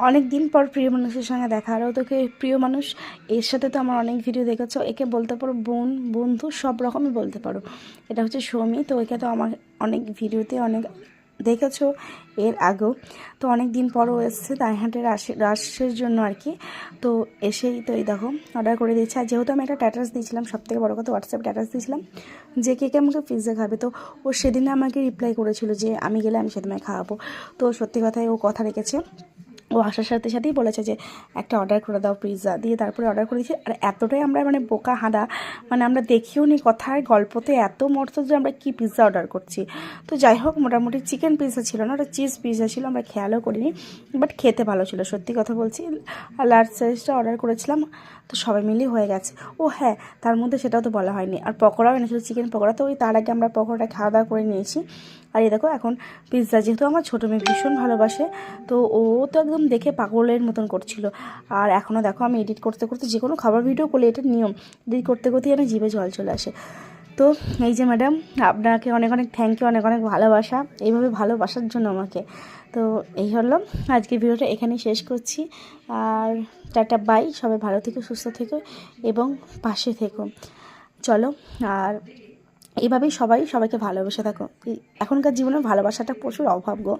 অনেক দিন পর প্রিয় মানুষের সঙ্গে দেখা, আরও তোকে প্রিয় মানুষ। এর সাথে তো আমার অনেক ভিডিও দেখেছো, একে বলতে পারো বোন, বন্ধু, সব রকমই বলতে পারো। এটা হচ্ছে সৌমি। তো একে তো আমার অনেক ভিডিওতে অনেক দেখেছো এর আগেও। তো অনেক দিন পরও এসছে দাইহাটের রাসের জন্য আর কি। তো এসেই তো এই দেখো অর্ডার করে দিয়েছে। আর যেহেতু আমি একটা স্ট্যাটাস দিয়েছিলাম, সবথেকে বড় কথা হোয়াটসঅ্যাপ স্ট্যাটাস দিয়েছিলাম যে কে আমাকে পিৎজা খাবে, তো ও সেদিনে আমাকে রিপ্লাই করেছিল যে আমি গেলে আমি সেদিন খাওয়াবো। তো সত্যি কথাই ও কথা রেখেছে। ও আসার সাথে সাথেই বলেছে যে একটা অর্ডার করে দাও পিৎজা, দিয়ে তারপরে অর্ডার করেছি। আর এতটাই আমরা বোকা হাঁদা, আমরা দেখিও নি কথায় গল্পতে এত মর্ত যে আমরা কি পিৎজা অর্ডার করছি। তো যাই হোক, মোটামুটি চিকেন পিৎজা ছিল না, ওটা চিজ পিৎজা ছিল, আমরা খেয়ালও করিনি, বাট খেতে ভালো ছিল সত্যি কথা বলছি। আর লার্জ সাইজটা অর্ডার করেছিলাম, তো সবাই মিলেই হয়ে গেছে। ও হ্যাঁ, তার মধ্যে সেটাও তো বলা হয়নি, আর পকোড়াও এনেছিল, চিকেন পকোড়া। তো ওই তার আগে আমরা পকোড়াটা খাওয়া দাওয়া করে নিয়েছি। আর এই দেখো এখন পিৎজা, যেহেতু আমার ছোটো মেয়ে ভীষণ ভালোবাসে, তো ও তো একদম দেখে পাগলের মতন করছিল। আর এখনও দেখো আমি এডিট করতে করতে, যে কোনো খাবার ভিডিও করলে এটা নিয়ম, এডিট করতে করতেই যেন জিভে জল চলে আসে। তো এই যে ম্যাডাম, আপনাকে অনেক অনেক থ্যাংক ইউ, অনেক অনেক ভালোবাসা এইভাবে ভালোবাসার জন্য আমাকে। তো এই হলো আজকের ভিডিওটা, এখানেই শেষ করছি। আর টাটা বাই, সবাই ভালো থেকো, সুস্থ থেকো এবং পাশে থেকো। চলো, আর এইভাবেই সবাইকে ভালোবেসে থাকো। এখনকার জীবনে ভালোবাসাটা প্রচুর অভাব গো।